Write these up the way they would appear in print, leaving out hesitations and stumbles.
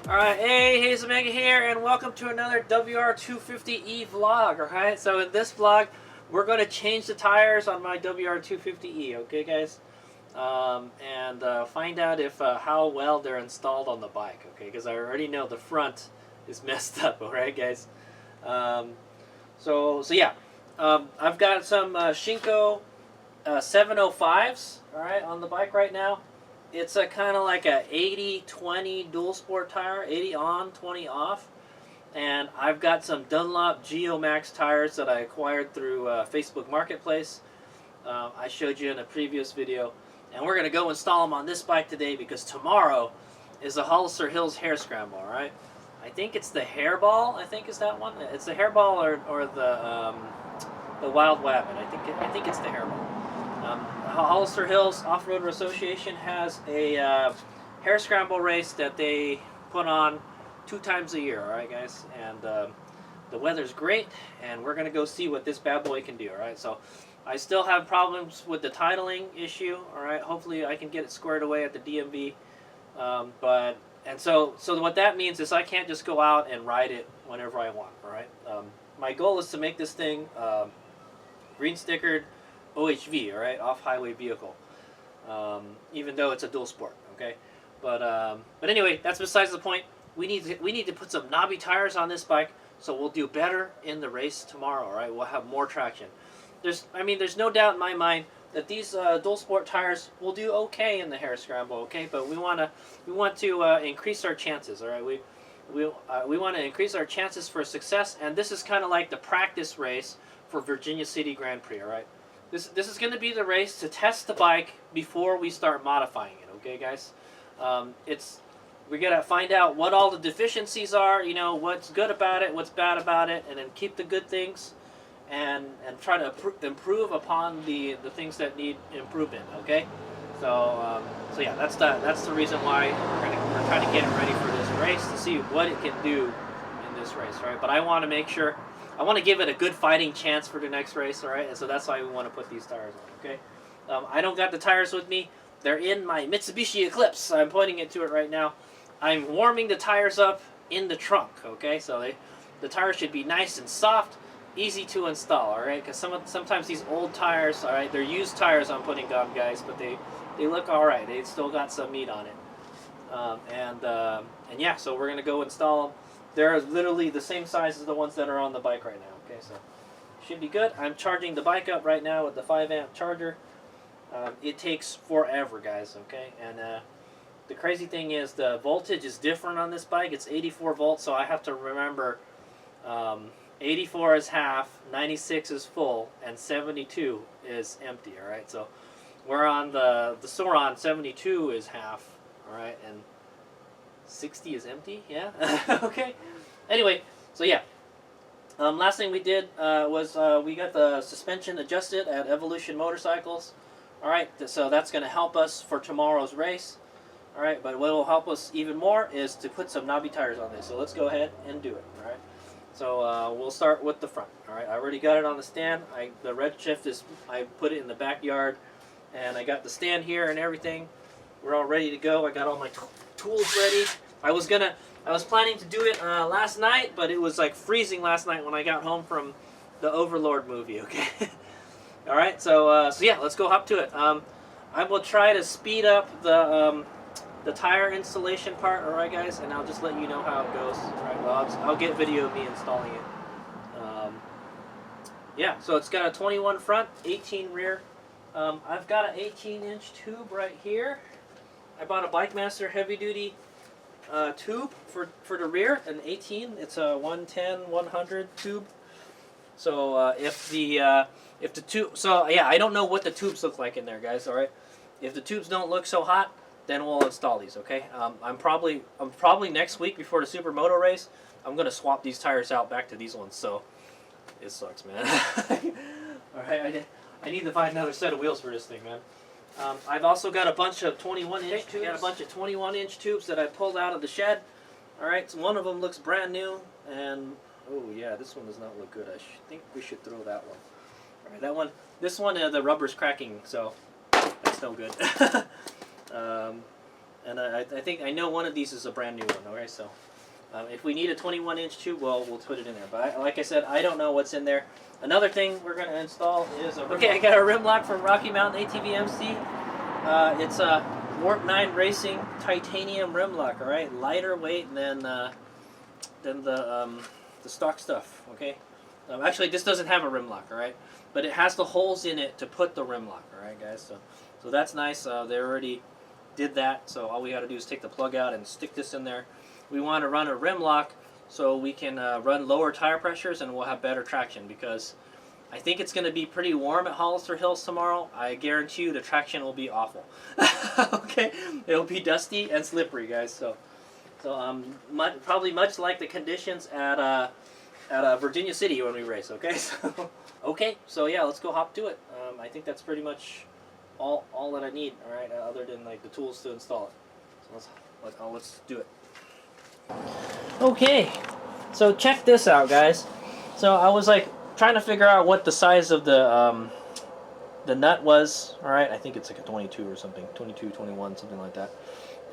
Alright, hey, Hayes Omega here, and welcome to another WR250E vlog, alright? So in this vlog, we're going to change the tires on my WR250E, okay guys? And find out if how well they're installed on the bike, okay? Because I already know the front is messed up, alright guys? So yeah, I've got some Shinko 705s, alright, on the bike right now. It's a kind of like a 80-20 dual sport tire, 80 on, 20 off. And I've got some Dunlop Geomax tires that I acquired through Facebook Marketplace. I showed you in a previous video. And we're going to go install them on this bike today because tomorrow is the Hollister Hills Hair Scramble, alright? I think it's the Hairball, I think is that one. It's the Hairball or the Wild Wabbit. I think it's the Hairball. Hollister Hills Off-Roader Association has a hair scramble race that they put on 2 times a year, alright guys? And the weather's great, and we're going to go see what this bad boy can do, alright? So I still have problems with the titling issue, alright? Hopefully I can get it squared away at the DMV. So what that means is I can't just go out and ride it whenever I want, alright? My goal is to make this thing green stickered OHV, all right, off-highway vehicle, even though it's a dual sport, okay. But anyway, that's besides the point. We need to put some knobby tires on this bike, so we'll do better in the race tomorrow. All right, we'll have more traction. There's no doubt in my mind that these dual sport tires will do okay in the hair scramble, okay. But we want to increase our chances. All right, we want to increase our chances for success, and this is kind of like the practice race for Virginia City Grand Prix. All right. This is going to be the race to test the bike before we start modifying it, okay, guys? We got to find out what all the deficiencies are, you know, what's good about it, what's bad about it, and then keep the good things and try to improve upon the things that need improvement, okay? So yeah, that's the reason why we're trying to get it ready for this race to see what it can do in this race, right? But I want to make sure. I want to give it a good fighting chance for the next race, all right? And so that's why we want to put these tires on, okay? I don't got the tires with me. They're in my Mitsubishi Eclipse. I'm pointing it to it right now. I'm warming the tires up in the trunk, okay? So the tires should be nice and soft, easy to install, all right? Because sometimes these old tires, all right, they're used tires I'm putting on, guys, but they look all right. They still got some meat on it. And yeah, so we're going to go install them. They're literally the same size as the ones that are on the bike right now. Okay, so should be good. I'm charging the bike up right now with the 5-amp charger. It takes forever, guys. Okay, and the crazy thing is the voltage is different on this bike. It's 84 volts, so I have to remember 84 is half, 96 is full, and 72 is empty. All right, so we're on the Sauron. 72 is half. All right, and 60 is empty, yeah? Okay. Anyway, so yeah. Last thing we did was we got the suspension adjusted at Evolution Motorcycles. Alright, so that's going to help us for tomorrow's race. Alright, but what will help us even more is to put some knobby tires on this. So let's go ahead and do it, alright? So we'll start with the front, alright? I already got it on the stand. The red shift I put it in the backyard, and I got the stand here and everything. We're all ready to go. I got all my tools ready. I was planning to do it last night, but it was like freezing last night when I got home from the Overlord movie. Okay. All right. So yeah, let's go hop to it. I will try to speed up the tire installation part. All right, guys, and I'll just let you know how it goes. All right. Well, I'll get video of me installing it. Yeah. So it's got a 21 front, 18 rear. I've got an 18-inch tube right here. I bought a Bike Master heavy duty tube for the rear, an 18. It's a 110 100 tube. So if the tube, so yeah, I don't know what the tubes look like in there, guys. All right, if the tubes don't look so hot, then we'll install these. Okay. I'm probably next week before the Supermoto race, I'm gonna swap these tires out back to these ones. So it sucks, man. All right, I need to find another set of wheels for this thing, man. I've also got a bunch of 21-inch tubes. Got a bunch of 21-inch tubes that I pulled out of the shed. All right, so one of them looks brand new, and oh yeah, this one does not look good. I think we should throw that one. All right, that one. This one, the rubber's cracking, so that's no good. And I think I know one of these is a brand new one. Okay, so if we need a 21-inch tube, well, we'll put it in there. But like I said, I don't know what's in there. Another thing we're going to install is okay. I got a rim lock from Rocky Mountain ATV MC. It's a Warp 9 Racing titanium rim lock. All right, lighter weight than the stock stuff. Okay. Actually, this doesn't have a rim lock. All right, but it has the holes in it to put the rim lock. All right, guys. So that's nice. They already did that. So all we got to do is take the plug out and stick this in there. We want to run a rim lock so we can run lower tire pressures and we'll have better traction, because I think it's going to be pretty warm at Hollister Hills tomorrow. I guarantee you the traction will be awful. Okay, it'll be dusty and slippery, guys. So probably much like the conditions at Virginia City when we race. Okay, so yeah, let's go hop to it. I think that's pretty much all that I need. All right, other than like the tools to install it. So let's do it. Okay, so check this out, guys. So I was like trying to figure out what the size of the nut was. All right, I think it's like a 22 or something, 22, 21, something like that.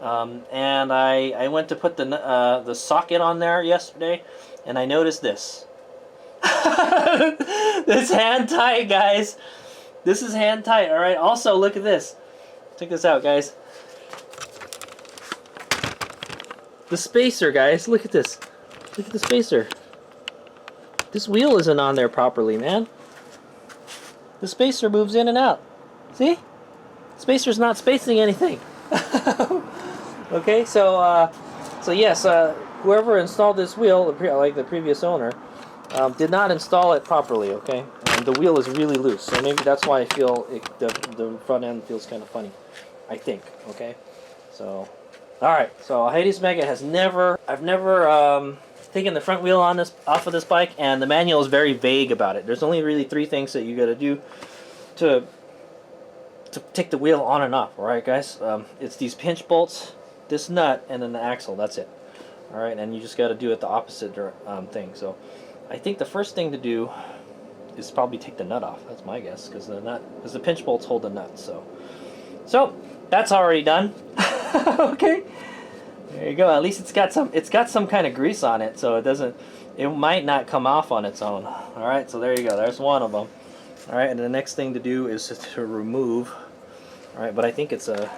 And I went to put the socket on there yesterday, and I noticed this. This hand tight, guys. This is hand tight. All right. Also, look at this. Check this out, guys. The spacer, guys. Look at this. Look at the spacer. This wheel isn't on there properly, man. The spacer moves in and out. See? Spacer's not spacing anything. Okay, so yes, whoever installed this wheel, like the previous owner, did not install it properly. Okay, and the wheel is really loose, so maybe that's why I feel the front end feels kind of funny. I think. Okay, so. Alright, so Hades Mega I've never taken the front wheel off of this bike, and the manual is very vague about it. There's only really 3 things that you gotta do to take the wheel on and off, alright guys? It's these pinch bolts, this nut, and then the axle, that's it. Alright, and you just gotta do it the opposite thing. So I think the first thing to do is probably take the nut off, that's my guess, because the pinch bolts hold the nut, so that's already done. Okay, there you go. At least it's got some kind of grease on it, so it might not come off on its own. All right, so there you go. There's one of them. All right, and the next thing to do is to remove. All right, but I think it's a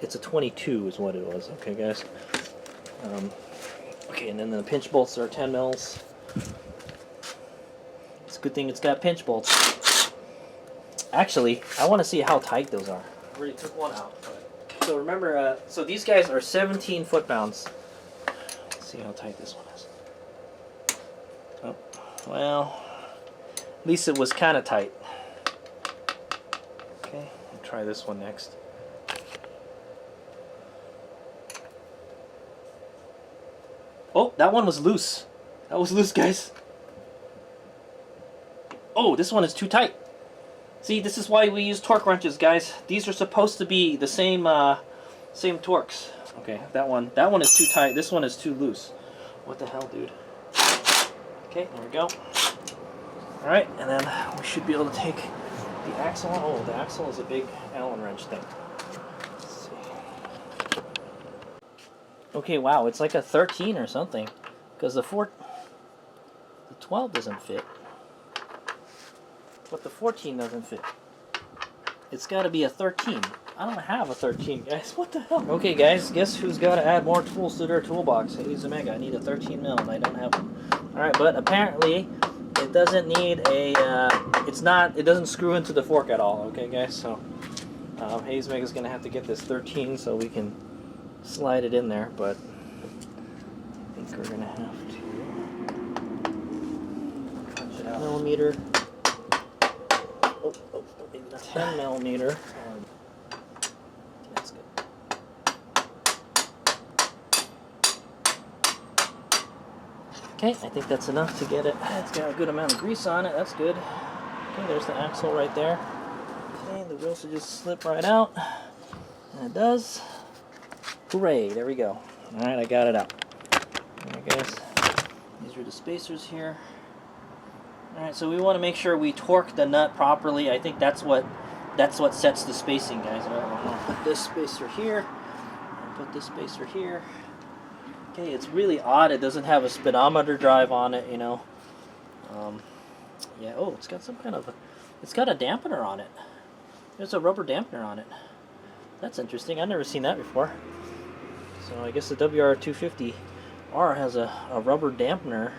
22 is what it was. Okay, guys. Okay, and then the pinch bolts are 10 mils. It's a good thing it's got pinch bolts. Actually, I want to see how tight those are. I already took one out. So remember, so these guys are 17 foot-pounds. Let's see how tight this one is. Oh, well, at least it was kind of tight. Okay, I'll try this one next. Oh, that one was loose. That was loose, guys. Oh, this one is too tight. See, this is why we use torque wrenches, guys. These are supposed to be the same torques. Okay, that one is too tight. This one is too loose. What the hell, dude? Okay, there we go. All right, and then we should be able to take the axle. Oh, the axle is a big Allen wrench thing. Let's see. Okay, wow, it's like a 13 or something, because the 12 doesn't fit. But the 14 doesn't fit. It's got to be a 13. I don't have a 13, guys. What the hell? Okay, guys, guess who's got to add more tools to their toolbox? Hades Omega. I need a 13 mil, and I don't have one. All right, but apparently it doesn't need a. It doesn't screw into the fork at all. Okay, guys. So Hades Omega's gonna have to get this 13 so we can slide it in there. But I think we're gonna have to punch it out. Millimeter. Oh, maybe not 10 millimeter. That's good. Okay, I think that's enough to get it. It's got a good amount of grease on it. That's good. Okay, there's the axle right there. Okay, the wheel should just slip right out. And it does. Hooray, there we go. Alright, I got it out. Alright, guys. These are the spacers here. Alright, so we want to make sure we torque the nut properly. I think that's what sets the spacing, guys. Alright, I'm going to put this spacer here. put this spacer here. Okay, it's really odd. It doesn't have a speedometer drive on it, you know. Yeah. Oh, it's got some kind of. It's got a dampener on it. There's a rubber dampener on it. That's interesting. I've never seen that before. So I guess the WR250R has a rubber dampener.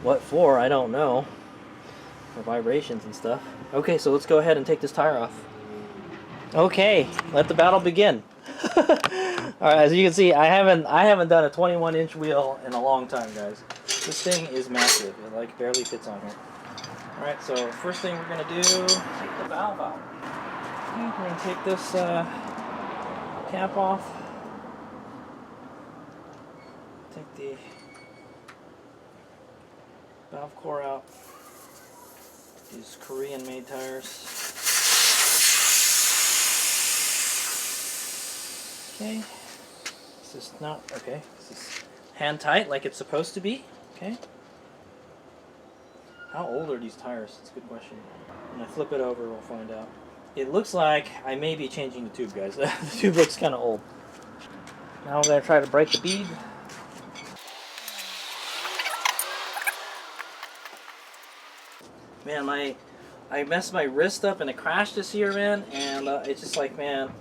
What for? I don't know. For vibrations and stuff. Okay, so let's go ahead and take this tire off. Okay, let the battle begin. Alright, as you can see, I haven't done a 21-inch wheel in a long time, guys. This thing is massive. It like barely fits on here. Alright, so first thing we're gonna do, take the valve out. Okay, we're gonna take this cap off. Take the valve core out. These Korean-made tires. Okay. This is not okay. This is hand tight like it's supposed to be. Okay. How old are these tires? That's a good question. When I flip it over, we'll find out. It looks like I may be changing the tube, guys. The tube looks kind of old. Now I'm going to try to break the bead. Man, I messed my wrist up in a crash this year, man, and it's just like, man,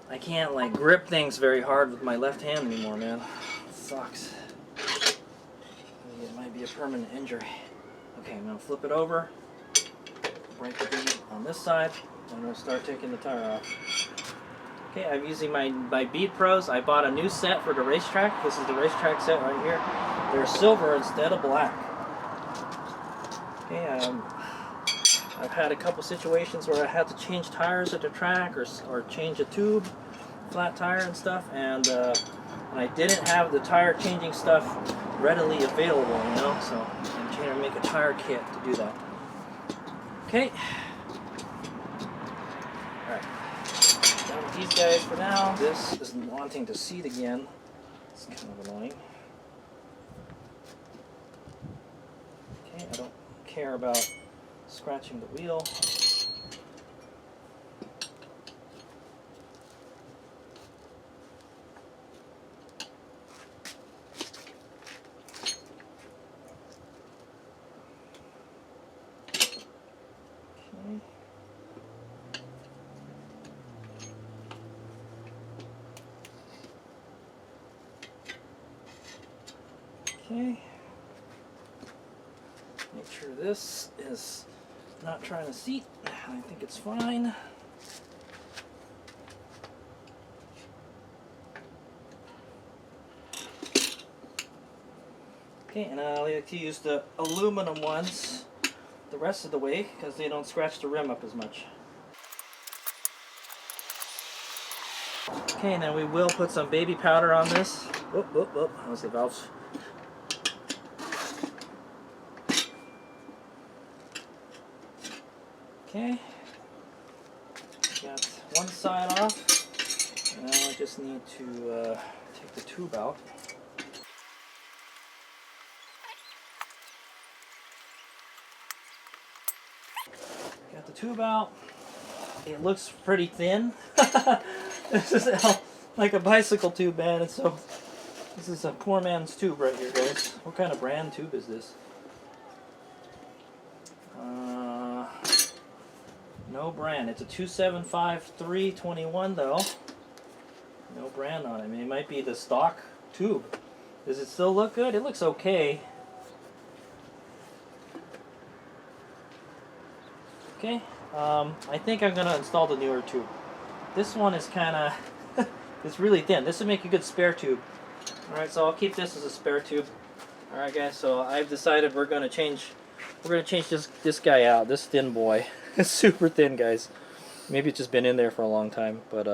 I can't like grip things very hard with my left hand anymore, man. It sucks. It might be a permanent injury. Okay, I'm gonna flip it over, break the bead on this side, and we'll start taking the tire off. Okay, I'm using my Bead Pros. I bought a new set for the racetrack. This is the racetrack set right here. They're silver instead of black. Okay, I've had a couple situations where I had to change tires at the track or change a tube, flat tire and stuff, and I didn't have the tire changing stuff readily available, you know, so I'm trying to make a tire kit to do that. Okay. Alright. Done with these guys for now. This is wanting to seat again. It's kind of annoying. Okay, I don't care about scratching the wheel. Okay. Make sure this is not trying to seat. I think it's fine. Okay, and I like to use the aluminum ones the rest of the way because they don't scratch the rim up as much. Okay, and then we will put some baby powder on this. Whoop, whoop, whoop. That was the valves. Okay, got one side off. Now I just need to take the tube out. Got the tube out. It looks pretty thin. This is like a bicycle tube, man. And so this is a poor man's tube right here, guys. What kind of brand tube is this? No brand. It's a 275-321 though. No brand on it. I mean, it might be the stock tube. Does it still look good? It looks okay. Okay. I think I'm gonna install the newer tube. This one is kind of it's really thin. This would make a good spare tube. All right, so I'll keep this as a spare tube. All right, guys. So I've decided we're gonna change this guy out. This thin boy. It's super thin, guys. Maybe it's just been in there for a long time, but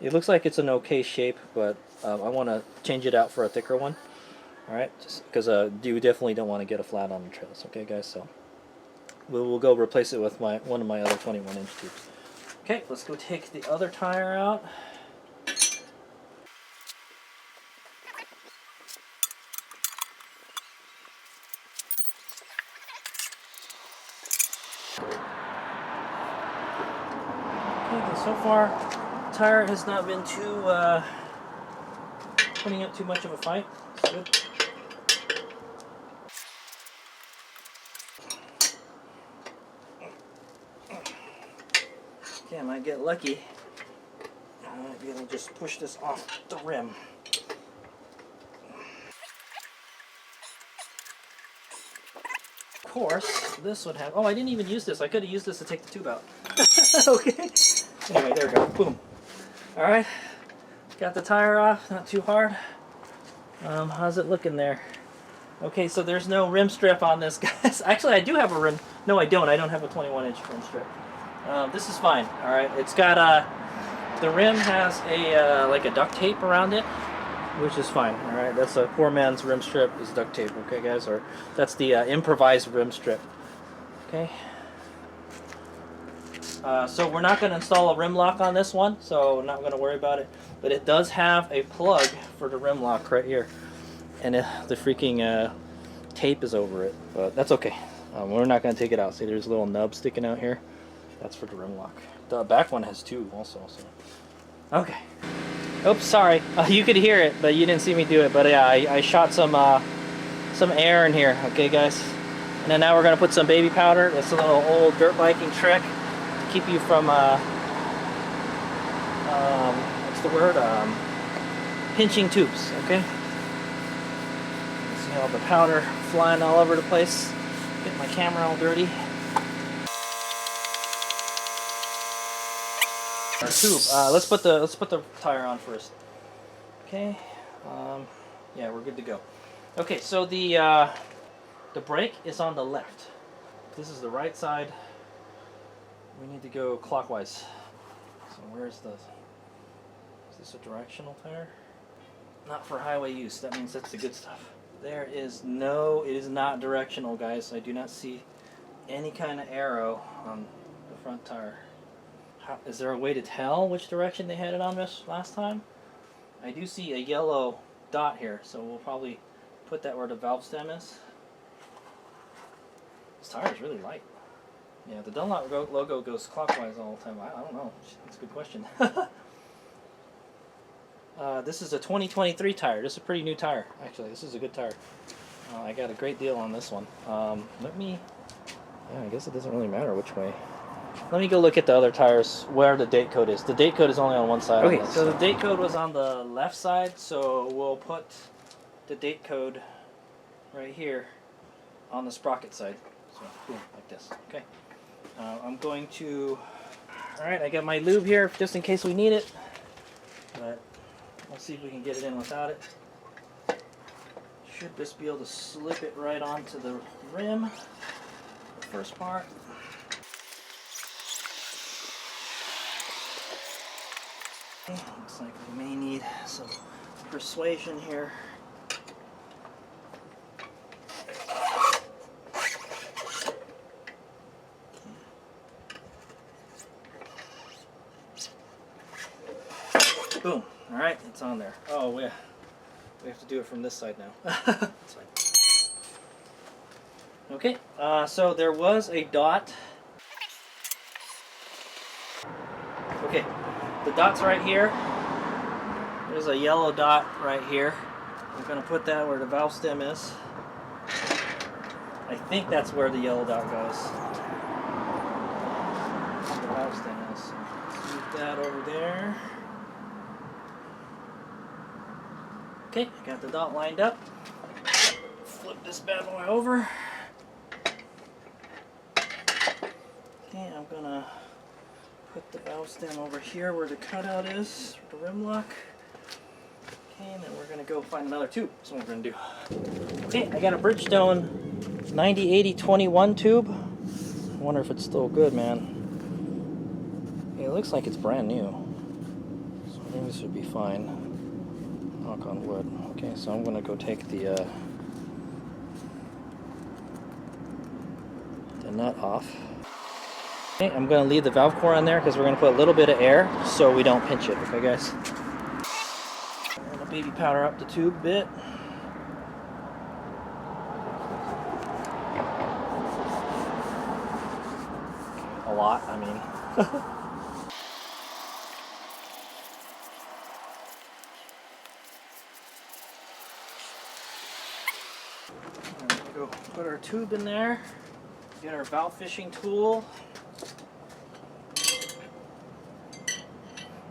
it looks like it's an okay shape, but I want to change it out for a thicker one. Alright, just because you definitely don't want to get a flat on the trails, okay guys? So we'll go replace it with one of my other 21-inch tubes. Okay, let's go take the other tire out. So far, the tire has not been too putting up too much of a fight. It's good. Okay, I might get lucky. I might be able to just push this off the rim. Of course, this would have... Oh, I didn't even use this. I could have used this to take the tube out. Okay. Anyway, there we go. Boom. Alright. Got the tire off. Not too hard. How's it looking there? Okay, so there's no rim strip on this, guys. Actually, I do have a rim. No, I don't. I don't have a 21-inch rim strip. This is fine. Alright. It's got the rim has a like a duct tape around it, which is fine. Alright, that's a poor man's rim strip is duct tape, okay guys? Or that's the improvised rim strip. Okay. So we're not going to install a rim lock on this one, so we're not going to worry about it. But it does have a plug for the rim lock right here. And the freaking tape is over it, but that's okay. We're not going to take it out. See, there's a little nub sticking out here. That's for the rim lock. The back one has two also. So. Okay. Oops, sorry. You could hear it, but you didn't see me do it. But yeah, I shot some air in here. Okay, guys. And then now we're gonna put some baby powder. It's a little old dirt biking trick to keep you from what's the word? Pinching tubes. Okay. See all the powder flying all over the place. Get my camera all dirty. Our tube. Let's put the tire on first. Okay. Yeah, we're good to go. Okay, so the brake is on the left. This is the right side. We need to go clockwise. So where's the? Is this a directional tire? Not for highway use. That means that's the good stuff. There is no. It is not directional, guys. I do not see any kind of arrow on the front tire. Is there a way to tell which direction they had it on this last time? I do see a yellow dot here, so we'll probably put that where the valve stem is. This tire is really light. Yeah, the Dunlop logo goes clockwise all the time. I don't know. That's a good question. This is a 2023 tire. This is a pretty new tire. Actually, this is a good tire. I got a great deal on this one. Yeah, I guess it doesn't really matter which way. Let me go look at the other tires where the date code is. The date code is only on one side. Okay, so the date code was on the left side, so we'll put the date code right here on the sprocket side. So, boom, like this. Okay. I'm going to... Alright, I got my lube here just in case we need it. But we'll see if we can get it in without it. Should just be able to slip it right onto the rim. The first part. Looks like we may need some persuasion here. Boom. Alright, it's on there. Oh, we have to do it from this side now. That's fine. Okay, so there was a dot. Okay. The dot's right here. There's a yellow dot right here. I'm going to put that where the valve stem is. I think that's where the yellow dot goes. The valve stem is. So let's move that over there. Okay, I got the dot lined up. Flip this bad boy over. Okay, I'm going to put the valve stem over here where the cutout is, the rim lock. Okay, and then we're going to go find another tube. That's what we're going to do. Okay, I got a Bridgestone 9080-21 tube. I wonder if it's still good, man. Okay, it looks like it's brand new. So I think this would be fine. Knock on wood. Okay, so I'm going to go take the nut off. Okay, I'm going to leave the valve core on there because we're going to put a little bit of air so we don't pinch it, okay guys? I'm going to baby powder up the tube a bit. A lot, I mean. I'm gonna go put our tube in there, get our valve fishing tool.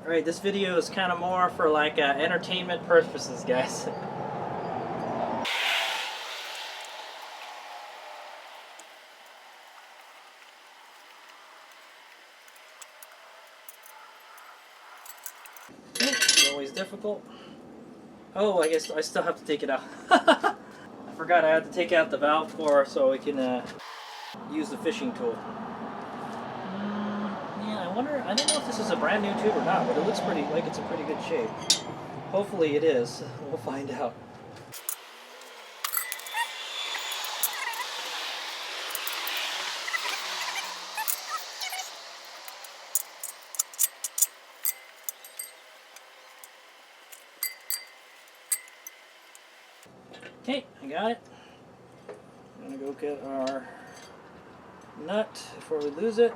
Alright, this video is kind of more for like entertainment purposes, guys. It's always difficult. Oh, I guess I still have to take it out. I forgot I had to take out the valve core so we can use the fishing tool. Yeah, I wonder, I don't know if this is a brand new tube or not, but it looks pretty, like it's in pretty good shape. Hopefully it is. We'll find out. Okay, I got it. I'm gonna go get our nut before we lose it.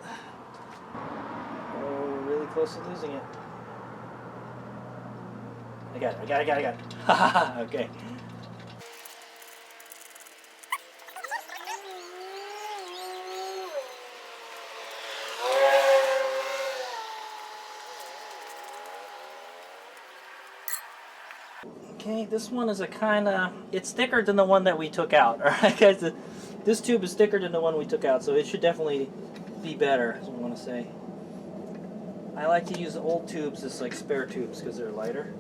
Oh, we're really close to losing it. I got it. Haha, okay. Okay, this one is a it's thicker than the one that we took out. Alright guys, this tube is thicker than the one we took out, so it should definitely be better, is what I want to say. I like to use the old tubes as like spare tubes because they're lighter.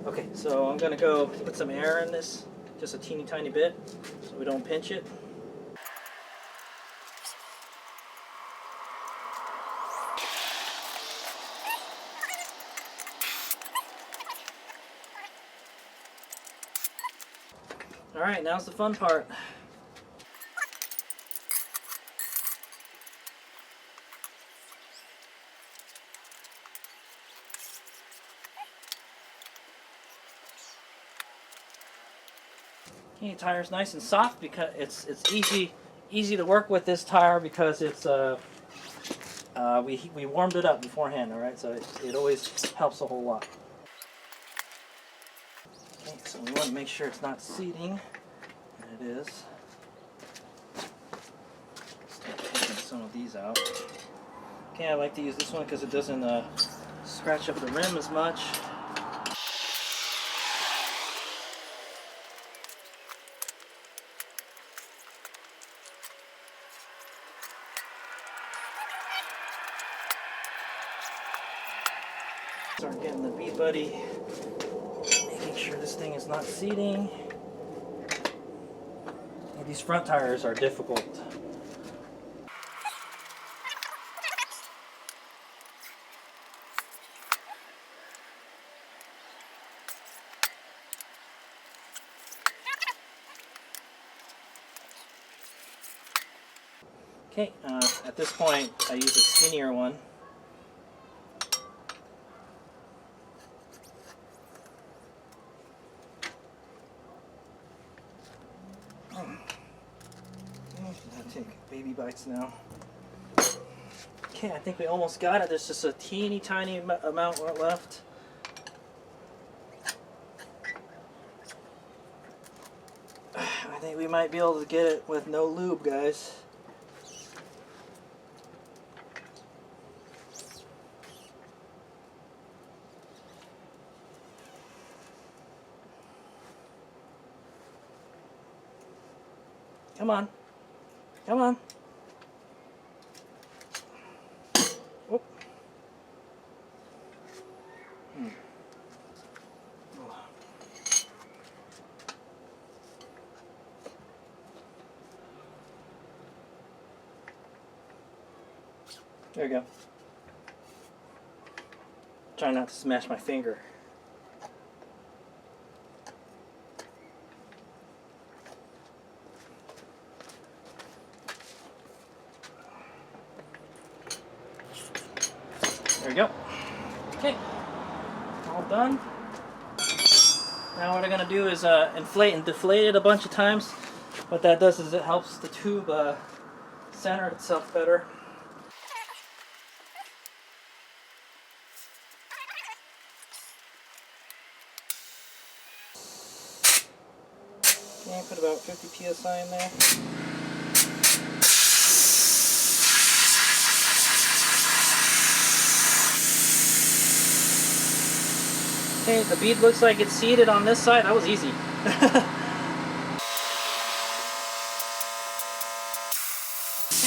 Okay, so I'm going to go put some air in this, just a teeny tiny bit, so we don't pinch it. Alright, now's the fun part. Okay, tire's nice and soft because it's easy to work with this tire because it's we warmed it up beforehand. All right, so it always helps a whole lot. Okay, so we want to make sure it's not seating, and it is. Start taking some of these out. Okay, I like to use this one because it doesn't scratch up the rim as much. Start getting the bee buddy, making sure this thing is not seating. And these front tires are difficult. Okay, at this point I use a skinnier one. I'll take baby bites now. Okay, I think we almost got it. There's just a teeny tiny amount left. I think we might be able to get it with no lube, guys. Come on. Come on. Oh. There you go. Try not to smash my finger. There we go. Okay, all done. Now what I'm going to do is inflate and deflate it a bunch of times. What that does is it helps the tube center itself better. Okay, put about 50 psi in there. Okay, the bead looks like it's seated on this side. That was easy. Okay,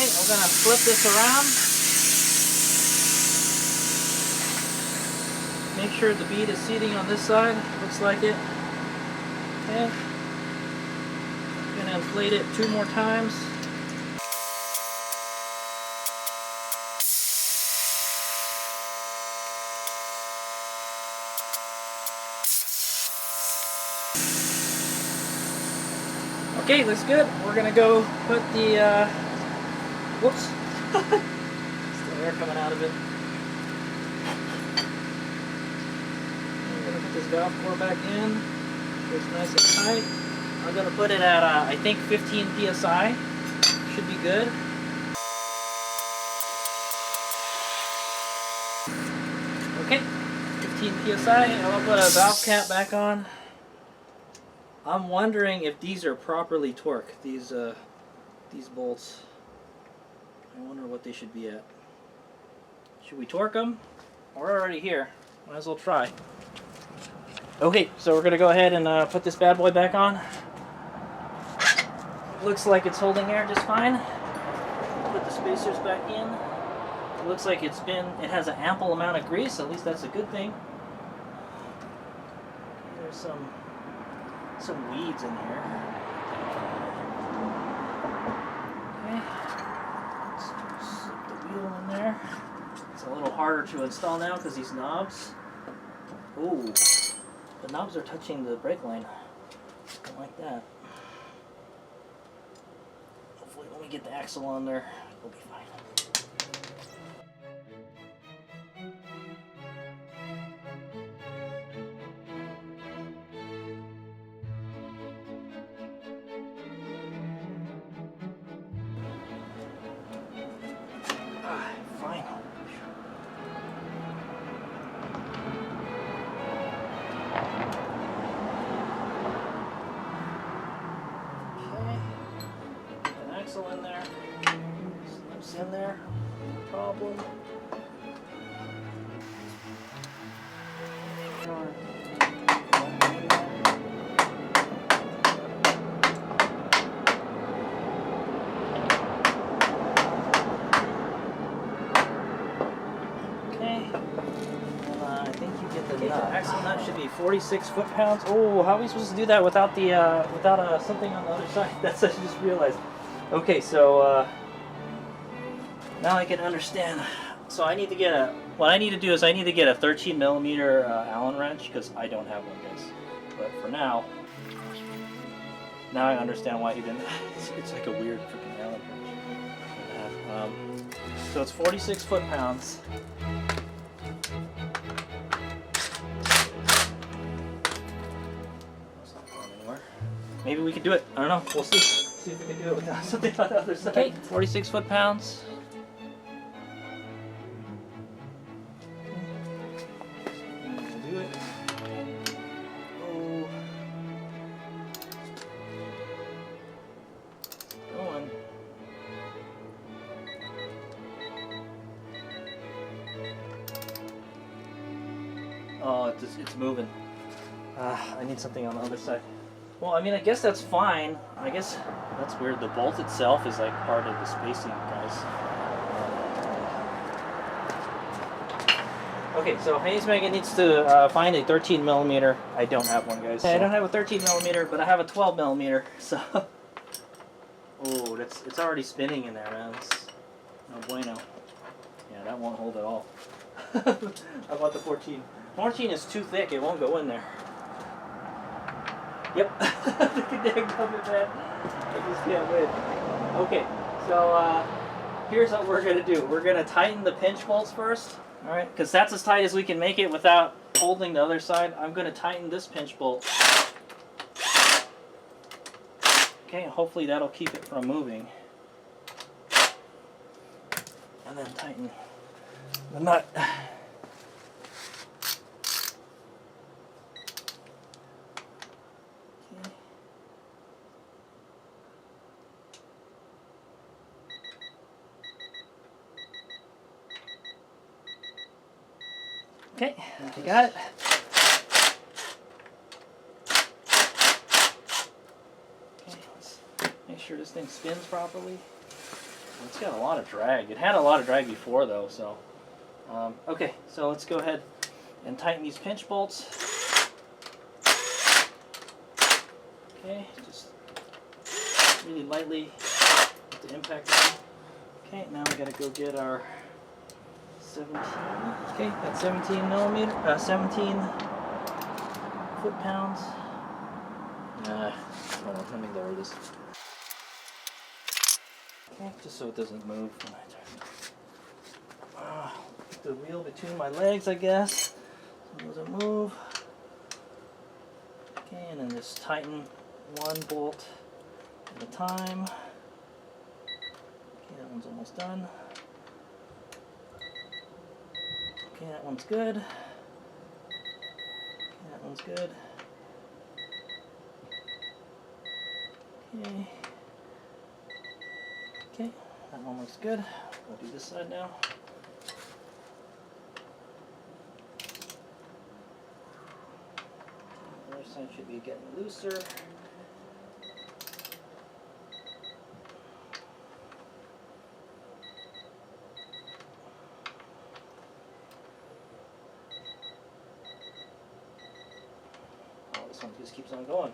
I'm gonna flip this around. Make sure the bead is seating on this side. Looks like it. Okay. I'm gonna inflate it 2 more times. Okay, looks good. We're gonna go put the whoops. Still air coming out of it. I'm gonna put this valve core back in. So it's nice and tight. I'm gonna put it at I think 15 psi. Should be good. Okay, 15 psi. I'll put a valve cap back on. I'm wondering if these are properly torqued. These bolts. I wonder what they should be at. Should we torque them? We're already here. Might as well try. Okay, so we're gonna go ahead and put this bad boy back on. Looks like it's holding air just fine. Put the spacers back in. It looks like it has an ample amount of grease. At least that's a good thing. There's some weeds in here. Okay. Let's slip the wheel in there. It's a little harder to install now because these knobs. Ooh, the knobs are touching the brake line. Don't like that. Hopefully when we get the axle on there, we'll be fine. Fine. Okay. Put an axle in there. Slips in there. No problem. The axle nut should be 46 foot-pounds. Oh, how are we supposed to do that without the something on the other side? That's what I just realized. Okay, so now I can understand. So I need to get what I need to do is I need to get a 13 millimeter Allen wrench because I don't have one, guys. But for now I understand why he didn't. It's like a weird freaking Allen wrench. So it's 46 foot-pounds. Maybe we can do it. I don't know. We'll see. See if we can do it without something on the other side. Okay, 46 foot-pounds. We'll do it. Oh. Go on. Oh, it's moving. I need something on the other side. Well, I mean, I guess that's fine. I guess that's weird. The bolt itself is like part of the spacing, guys. Okay, so Hayes-Megan needs to find a 13 millimeter. I don't have one, guys. So. I don't have a 13 millimeter, but I have a 12 millimeter. So, oh, it's already spinning in there, man. It's no bueno. Yeah, that won't hold at all. How about the 14? 14 is too thick. It won't go in there. Yep. Look at that coming, man. I just can't win. Okay, so here's what we're going to do. We're going to tighten the pinch bolts first. Alright, because that's as tight as we can make it without holding the other side. I'm going to tighten this pinch bolt. Okay, hopefully that'll keep it from moving. And then tighten the nut. Okay, you got it. Okay, let's make sure this thing spins properly. It's got a lot of drag. It had a lot of drag before though, so. Okay, so let's go ahead and tighten these pinch bolts. Okay, just really lightly with the impact gun. Okay, now we gotta go get our 17. Okay, that's 17 millimeter, 17 foot-pounds. Hold on, let me lower this. Okay, just so it doesn't move when I turn it. Put the wheel between my legs, I guess, so it doesn't move. Okay, and then just tighten one bolt at a time. Okay, that one's almost done. Okay, that one's good. Okay, that one's good. Okay. Okay, that one looks good. We'll do this side now. The other side should be getting looser. Oh, this one just keeps on going.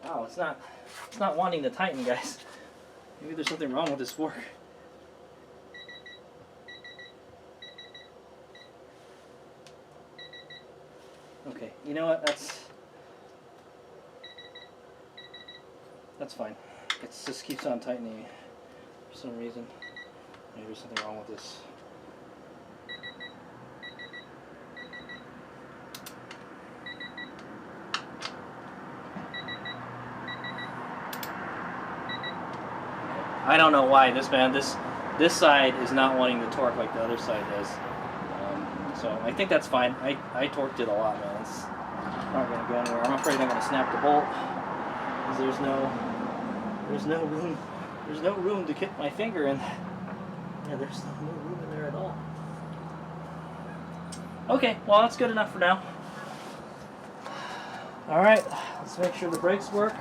Wow, it's not wanting to tighten, guys. Maybe there's something wrong with this fork. Okay, you know what? That's fine. It just keeps on tightening for some reason. Maybe there's something wrong with this. I don't know why this side is not wanting to torque like the other side does. So I think that's fine. I torqued it a lot, man. It's not going to go anywhere. I'm afraid I'm going to snap the bolt because there's no room to get my finger in. Yeah, there's no room in there at all. Okay, well that's good enough for now. All right, let's make sure the brakes work.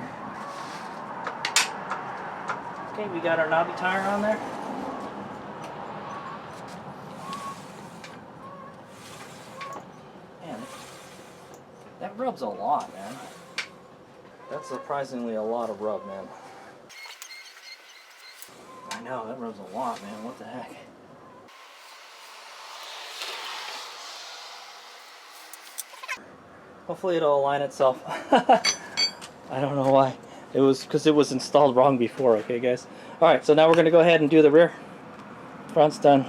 Okay, we got our knobby tire on there. Man, that rubs a lot, man. That's surprisingly a lot of rub, man. I know, that rubs a lot, man. What the heck? Hopefully it'll align itself. I don't know why. It was because it was installed wrong before, okay guys? Alright, so now we're going to go ahead and do the rear. Front's done.